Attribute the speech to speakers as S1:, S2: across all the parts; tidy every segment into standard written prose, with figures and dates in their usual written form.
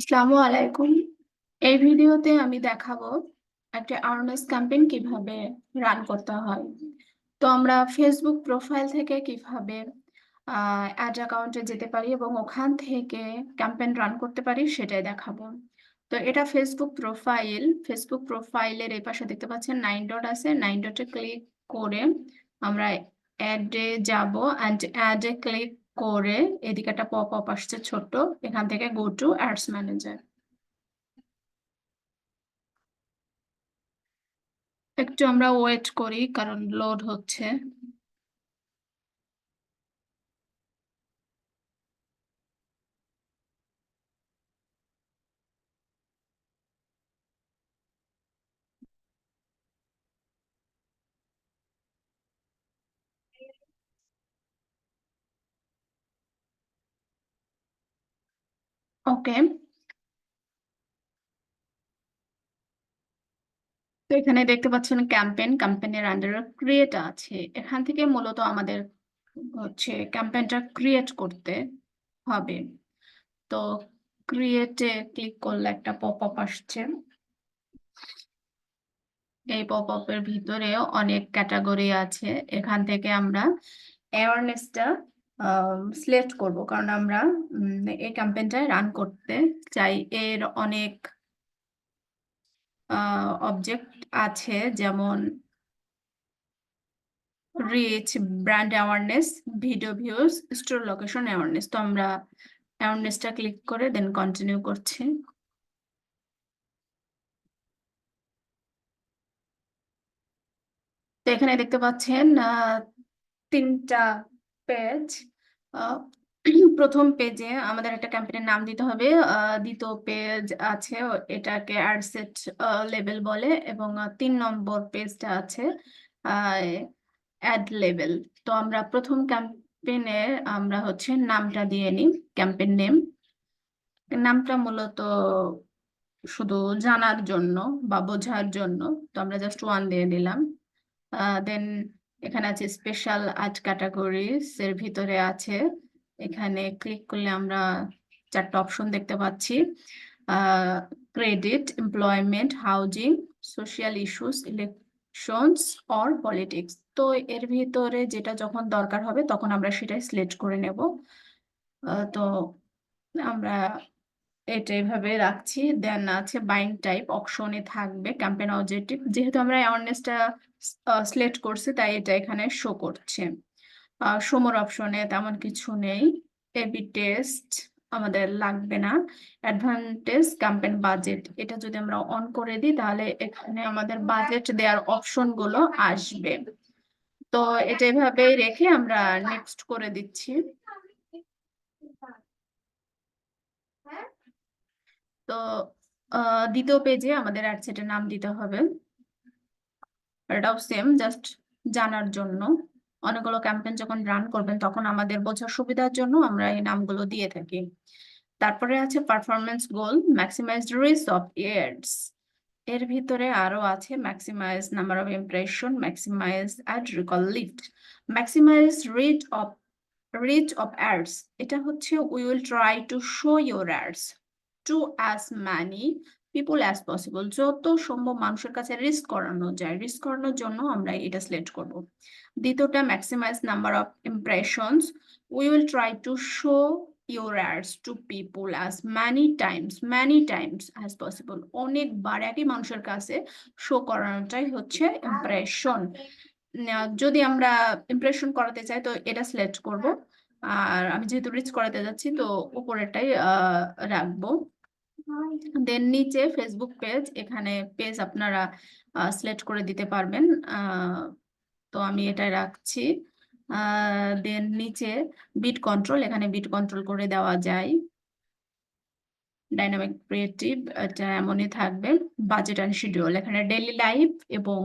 S1: আসসালামু আলাইকুম। এই ভিডিওতে আমি দেখাবো একটা আওয়ারনেস ক্যাম্পেইন কিভাবে রান করতে হয়। তো আমরা ফেসবুক প্রোফাইল থেকে কিভাবে অ্যাড অ্যাকাউন্টে যেতে পারি এবং ওখান থেকে ক্যাম্পেইন রান করতে পারি সেটাই দেখাবো। তো এটা ফেসবুক প্রোফাইলের এই পাশে দেখতে পাচ্ছেন 9 ডট আছে, 9 ডটে ক্লিক করে আমরা অ্যাডে যাব অ্যান্ড অ্যাডে ক্লিক করে এদিকে একটা পপ আপ আসছে ছোট্ট, এখান থেকে গো টু অ্যাডস ম্যানেজার। একটু আমরা ওয়েট করি কারণ লোড হচ্ছে। ওকে, তো এখানে দেখতে পাচ্ছেন ক্যাম্পেইনের আন্ডারে ক্রিয়েট আছে। এখান থেকে মূলত আমাদের হচ্ছে ক্যাম্পেইনটা ক্রিয়েট করতে হবে। তো ক্রিয়েটে ক্লিক করলে একটা পপ আপ আসছে। এই পপ আপের ভিতরে অনেক ক্যাটাগরি আছে। এখান থেকে আমরা অ্যাওয়ারনেসটা সিলেক্ট করব, কারণ আমরা এই ক্যাম্পেইনটা রান করতে চাই। এর অনেক অবজেক্ট আছে, যেমন reach, brand awareness, video views, store location awareness. তো আমরা অ্যাওয়ারনেসটা ক্লিক করে দেন কন্টিনিউ করছি। তো এখানে দেখতে পাচ্ছেন তিনটা পেজ। প্রথম পেজে আমাদের একটা ক্যাম্পেইনের নাম দিতে হবে। দ্বিতীয় পেজ আছে, এটাকে অ্যাডসেট লেভেল বলে, এবং 3 নম্বর পেজটা আছে অ্যাড লেভেল। তো আমরা প্রথম ক্যাম্পেইনে আমরা হচ্ছে নামটা দিয়ে নিই, ক্যাম্পেইন নেম। নামটা মূলত শুধু জানার জন্য বা বোঝার জন্য, তো আমরা জাস্ট 1 দিয়ে দিলাম। দেন এখানে আছে স্পেশাল আর্ট ক্যাটাগরিজ, এর ভিতরে আছে, এখানে ক্লিক করলে আমরা 4টা অপশন দেখতে পাচ্ছি: credit, employment, housing, social issues, elections or politics. তো এর ভিতরে যেটা যখন দরকার হবে তখন আমরা সেটাই সিলেক্ট করে নেব। তো আমরা এটা এভাবে রাখছি। দেন আছে বাইং টাইপ, অপশনে থাকবে ক্যাম্পেইন অবজেক্টিভ। যেহেতু আমরা অ্যাওয়ারনেসটা সিলেক্ট করছি তাই এটা এখানে শো করছে। শোমোর অপশনে তেমন কিছু নেই। এবি টেস্ট আমাদের লাগবে না। অ্যাডভান্টেজ ক্যাম্পেইন বাজেট, এটা যদি আমরা অন করে দিই তাহলে এখানে আমাদের বাজেট দেওয়ার অপশন গুলো আসবে। তো এটা এভাবেই রেখে আমরা নেক্সট করে দিচ্ছি। তো দ্বিতীয় পেজে আমাদের অ্যাডসেটের নাম দিতে হবে। এটাও সেম, জাস্ট জানার জন্য। অনেকগুলো ক্যাম্পেইন যখন রান করবেন তখন আমাদের বোঝার সুবিধার জন্য আমরা এই নামগুলো দিয়ে থাকি। তারপরে আছে performance goal, maximise reach of ads. এর ভিতরে আরো আছে maximise number of impression, maximise ad recall lift, maximise reach of ads. এটা হচ্ছে we will try to show your ads to as many people as possible. যত সম্ভব মানুষের কাছে রিস্ক করানোর জন্য আমরা এটা সিলেক্ট করব। দ্বিতীয়টা maximise number of impressions, we will try to show your ads to people as many times as possible। অনেকবার একই মানুষের কাছে শো করানোটাই হচ্ছে ইমপ্রেশন। যদি আমরা ইমপ্রেশন করাতে চাই তো এটা সিলেক্ট করব। আর আমি যেহেতু রিচ করাতে যাচ্ছি তো উপরেরটাই রাখবো। দেন নিচে ফেসবুক পেজ, এখানে পেজ আপনারা সিলেক্ট করে দিতে পারবেন। তো আমি এটা রাখছি। দেন নিচে বিট কন্ট্রোল, এখানে বিট কন্ট্রোল করে দেওয়া যায়। ডাইনামিক ক্রিয়েটিভ, এটা এমনই থাকবে। বাজেট অ্যান্ড শিডিউল, এখানে ডেইলি লাইফ এবং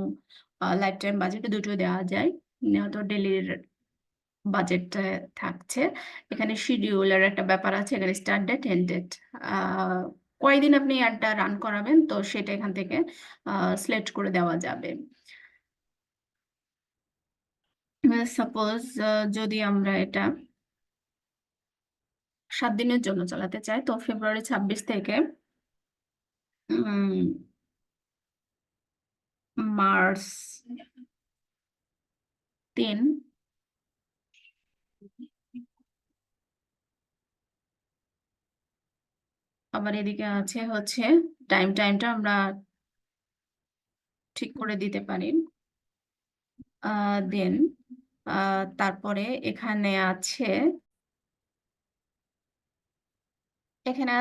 S1: লাইফ টাইম বাজেট দুটো দেওয়া যায়। তো ডেলির বাজেটটা থাকছে। এখানে শিডিউলের একটা ব্যাপার আছে, এখানে স্টার্ট ডেট, এন্ড ডেট, কয়দিন আপনি অ্যাডটা রান করাবেন তো সেটা এখান থেকে সিলেক্ট করে দেওয়া যাবে। সাপোজ যদি আমরা এটা 7 দিনের জন্য চালাতে চাই, তো ফেব্রুয়ারি 26 থেকে মার্চ 3। আবার এদিকে আছে হচ্ছে টাইমটা আমরা ঠিক করে দিতে পারি। দেন তারপরে এখানে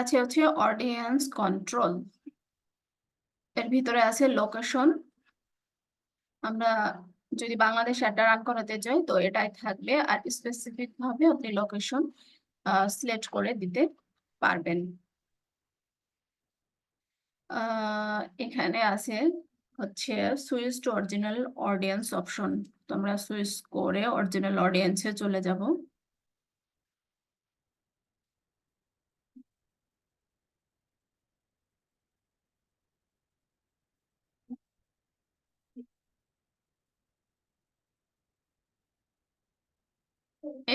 S1: আছে হচ্ছে অডিয়েন্স কন্ট্রোল। এর ভিতরে আছে লোকেশন। আমরা যদি বাংলাদেশ অ্যাডটা রান করাতে চাই তো এটাই থাকবে, আর স্পেসিফিক ভাবে আপনি লোকেশন সিলেক্ট করে দিতে পারবেন। এখানে আছে হচ্ছে switch to original audience option. তো আমরা সুইচ করে অরিজিনাল অডিয়েন্সে চলে যাব।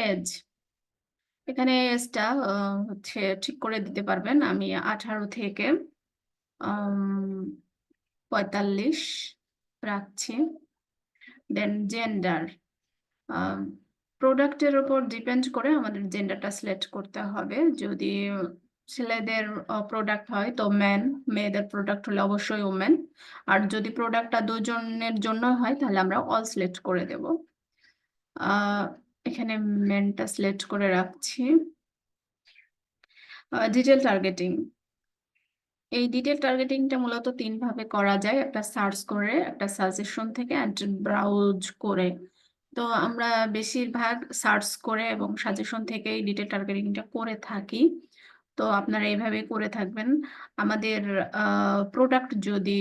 S1: এজ, এখানে এজটা হচ্ছে ঠিক করে দিতে পারবেন। আমি 18 থেকে 45 রাখছি। দেন জেন্ডার, প্রোডাক্টের উপর ডিপেন্ড করে আমাদের জেন্ডারটা সিলেক্ট করতে হবে। যদি ছেলেদের প্রোডাক্ট হয় তো ম্যান, মেয়েদের প্রোডাক্ট হলে অবশ্যই ওমেন। আর যদি প্রোডাক্টটা দুজনের জন্য হয় তাহলে আমরা অল সিলেক্ট করে দেব। আহ, এখানে মেনটা সিলেক্ট করে রাখছি। ডিটেল টার্গেটিং, এই ডিটেল টার্গেটিংটা মূলত 3 ভাবে করা যায়, একটা সার্চ করে, একটা সাজেশন থেকে, অ্যান্ড ব্রাউজ করে। তো আমরা বেশিরভাগ সার্চ করে এবং সাজেশন থেকে এই ডিটেল টার্গেটিংটা করে থাকি। তো আপনারা এইভাবে করে থাকবেন। আমাদের প্রোডাক্ট যদি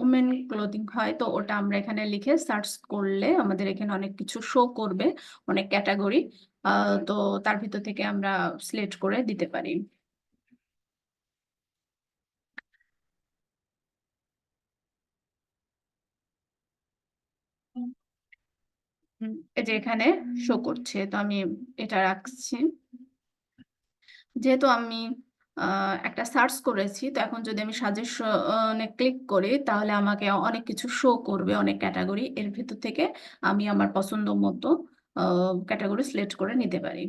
S1: উমেন ক্লোদিং হয় তো ওটা আমরা এখানে লিখে সার্চ করলে আমাদের এখানে অনেক কিছু শো করবে, অনেক ক্যাটাগরি। তো তার ভিতর থেকে আমরা সিলেক্ট করে দিতে পারি। এই যে এখানে শো করছে, তো আমি এটা রাখছি। যেহেতু আমি একটা সার্চ করেছি, তো এখন যদি আমি সাজেশনে ক্লিক করি তাহলে আমাকে অনেক কিছু শো করবে, অনেক ক্যাটাগরি। এর ভিতর থেকে আমি আমার পছন্দ মতো ক্যাটাগরি সিলেক্ট করে নিতে পারি।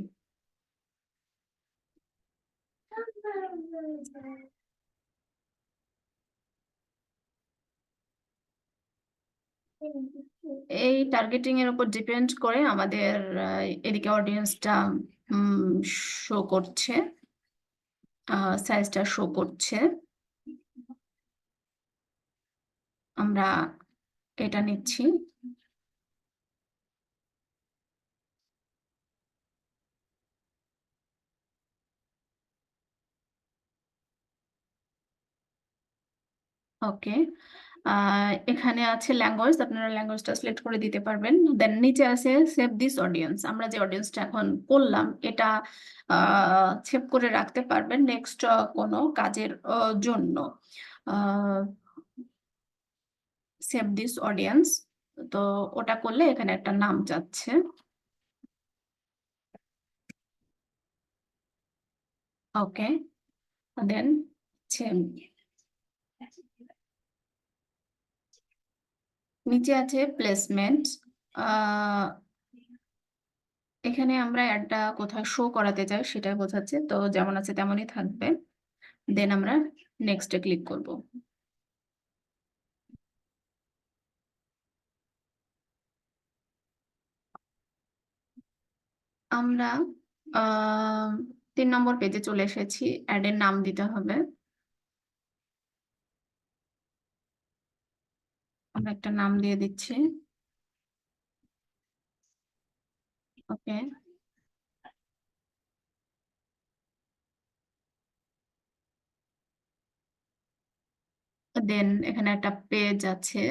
S1: এই টার্গেটিং এর উপর ডিপেন্ড করে আমাদের এদিকে অডিয়েন্সটা শো করছে, সাইজটা শো করছে। আমরা এটা নিচ্ছি। ওকে, এখানে আছে ল্যাঙ্গুয়েজ, আপনারা ল্যাঙ্গুয়েজটা সিলেক্ট করে দিতে পারবেন। দেন নিচে আছে সেভ দিস অডিয়েন্স, আমরা যে অডিয়েন্সটা এখন করলাম এটা সেভ করে রাখতে পারবেন নেক্সট কোনো কাজের জন্য। সেভ দিস অডিয়েন্স, তো ওটা করলে এখানে একটা নাম চাচ্ছে। ওকে, দেন নিচে আছে প্লেসমেন্ট। এখানে আমরা অ্যাডটা কোথায় শো করাতে চাই সেটা বোঝাচ্ছে, তো যেমন আছে তেমনই থাকবে। দেন আমরা নেক্সটে ক্লিক করব। আমরা 3 নম্বর পেজে চলে এসেছি। অ্যাডের নাম দিতে হবে। আমরা একটা নাম দিয়ে দিচ্ছি। ওকে, দেন এখানে একটা পেজ আছে।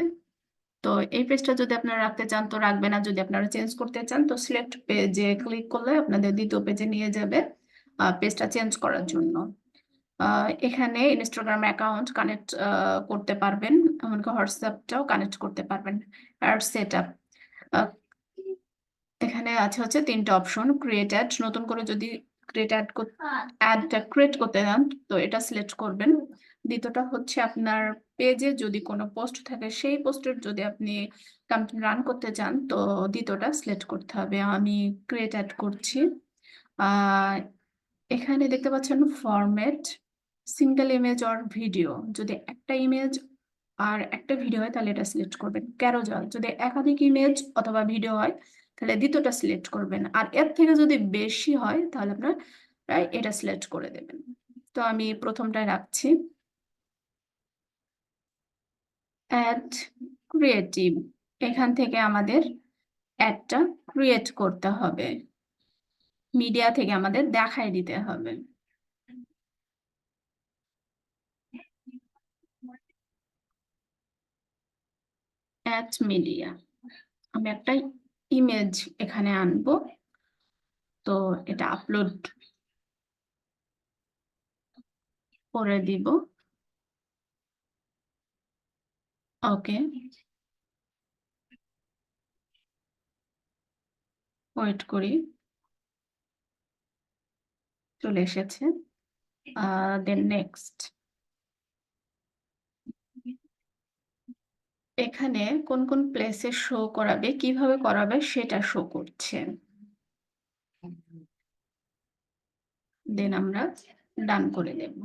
S1: তো এই পেজটা যদি আপনারা রাখতে চান তো রাখবেন, আর যদি আপনারা চেঞ্জ করতে চান তো সিলেক্ট পেজে ক্লিক করলে আপনাদের দ্বিতীয় পেজে নিয়ে যাবে পেজটা চেঞ্জ করার জন্য। এখানে ইনস্টাগ্রাম অ্যাকাউন্ট কানেক্ট করতে পারবেন, এমনকি হোয়াটসঅ্যাপটাও কানেক্ট করতে পারবেন। আর সেট আপ, এখানে আছে হচ্ছে 3টা অপশন। ক্রিয়েট অ্যাড, নতুন করে যদি ক্রিয়েট করতে চান তো এটা সিলেক্ট করবেন। দ্বিতীয়টা হচ্ছে আপনার পেজে যদি কোনো পোস্ট থাকে সেই পোস্টের যদি আপনি ক্যাম্পেইন রান করতে চান তো দ্বিতীয়টা সিলেক্ট করতে হবে। আমি ক্রিয়েট অ্যাড করছি। আহ এখানে দেখতে পাচ্ছেন format single image or video. যদি একটা ইমেজ আর একটা ভিডিও হয় তাহলে এটা সিলেক্ট করবেন। ক্যারোজাল যদি একাধিক ইমেজ অথবা ভিডিও হয় তাহলে দ্বিতীয়টা সিলেক্ট করবেন। আর এর থেকে যদি বেশি হয় তাহলে আপনার এটা সিলেক্ট করে দেবেন। তো আমি প্রথমটায় রাখছি। অ্যাড ক্রিয়েটিভ, এখান থেকে আমাদের অ্যাডটা ক্রিয়েট করতে হবে, মিডিয়া থেকে আমাদের দেখায় দিতে হবে। অ্যাড মিডিয়া, আমি একটা ইমেজ এখানে আনবো, তো এটা আপলোড করে দিব। ওকে, ওয়েট করি, চলে এসেছে। দেন নেক্সট, এখানে কোন কোন প্লেসে শো করাবে, কিভাবে করাবে সেটা শো করছে। দেন আমরা ডান করে দেব।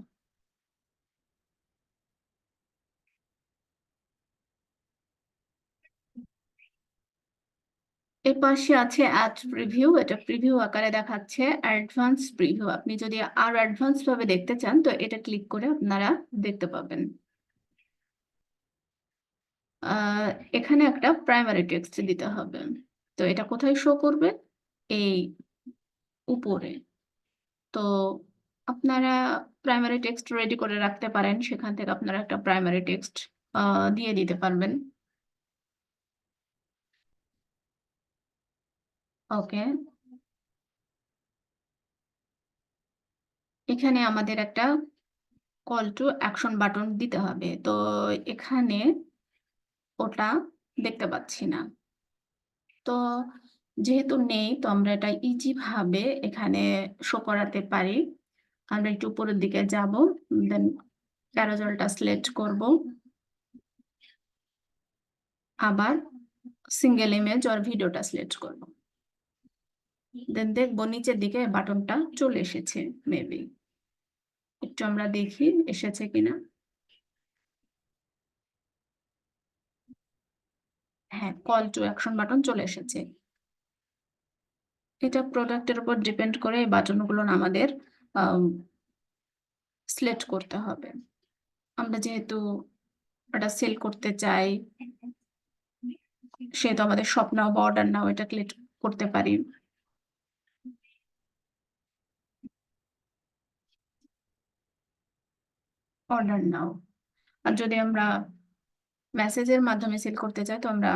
S1: এর পাশে আছে অ্যাড প্রিভিউ, এটা প্রিভিউ আকারে দেখাচ্ছে অ্যাডভান্স প্রিভিউ। আপনি যদি আরো অ্যাডভান্স ভাবে দেখতে চান তো এটা ক্লিক করে আপনারা দেখতে পাবেন। এখানে একটা প্রাইমারি টেক্সট দিতে হবে। তো এটা কোথায় শো করবে? এই উপরে। তো আপনারা প্রাইমারি টেক্সট রেডি করে রাখতে পারেন, সেখান থেকে আপনারা একটা প্রাইমারি টেক্সট দিয়ে দিতে পারবেন। ওকে, এখানে আমাদের একটা কল টু অ্যাকশন বাটন দিতে হবে। তো এখানে ওটা দেখতে পাচ্ছি না। তো যেহেতু নেই তো আমরা এটা ইজি ভাবে এখানে শো করাতে পারি। আমরা একটু উপরের দিকে যাব, দেন ক্যারোজেলটা সিলেক্ট করব, আবার সিঙ্গেল ইমেজ আর ভিডিওটা সিলেক্ট করব। দেন দেখবো নিচের দিকে বাটনটা চলে এসেছে। মেবি একটু আমরা দেখি এসেছে কিনা। হ্যাঁ, কল টু অ্যাকশন বাটন চলে এসেছে। এটা প্রোডাক্টের উপর ডিপেন্ড করে এই বাটনগুলো আমাদের সিলেক্ট করতে হবে। আমরা যেহেতু এটা সেল করতে চাই সেহেতু আমাদের শপ নাও বা অর্ডার নাও এটা ক্লিক করতে পারি। অর্ডার নাও। আর যদি আমরা মেসেজের মাধ্যমে সেল করতে চাই তো আমরা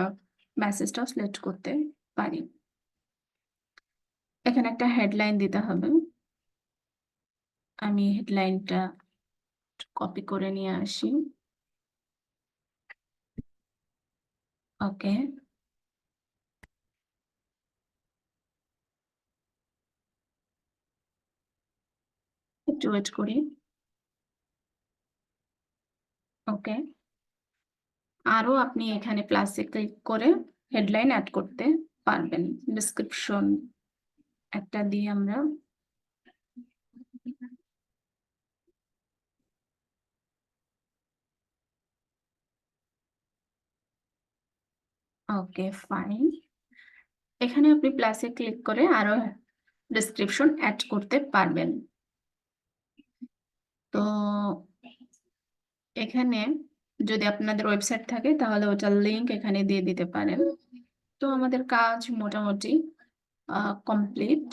S1: মেসেজটাও সিলেক্ট করতে পারি। এখানে একটা হেডলাইন দিতে হবে। আমি হেডলাইনটা কপি করে নিয়ে আসি। ওকে, একটু ওয়েট করি। ওকে, আরো আপনি এখানে প্লাসে ক্লিক করে হেডলাইন অ্যাড করতে পারবেন। ডেসক্রিপশন একটা দিয়ে আমরা ওকে ফাইন। এখানে আপনি প্লাসে ক্লিক করে আরো ডেসক্রিপশন অ্যাড করতে পারবেন। তো এখানে যদি আপনাদের ওয়েবসাইট থাকে তাহলে ওটার লিংক এখানে দিয়ে দিতে পারেন। তো আমাদের কাজ মোটামুটি কমপ্লিট।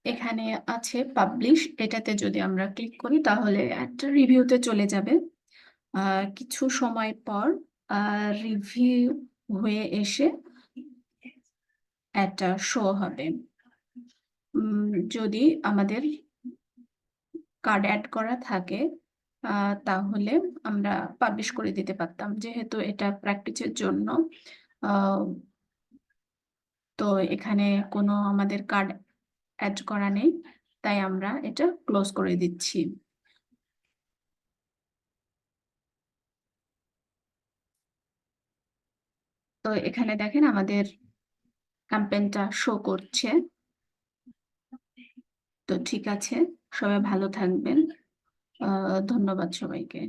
S1: এখানে আছে পাবলিশ, এটাতে যদি আমরা ক্লিক করি তাহলে একটা রিভিউতে চলে যাবে। কিছু সময় পর রিভিউ হয়ে এসে একটা শো হবে। যদি আমাদের কার্ড অ্যাড করা থাকে তাহলে আমরা পাবলিশ করে দিতে পারতাম, যেহেতু এটা প্র্যাকটিসের জন্য। আহ, তো এখানে কোনো আমাদের কার্ড অ্যাড করা নেই, তাই আমরা এটা ক্লোজ করে দিচ্ছি। তো এখানে দেখেন আমাদের ক্যাম্পেইনটা শো করছে। তো ঠিক আছে, সবাই ভালো থাকবেন। ধন্যবাদ সবাইকে।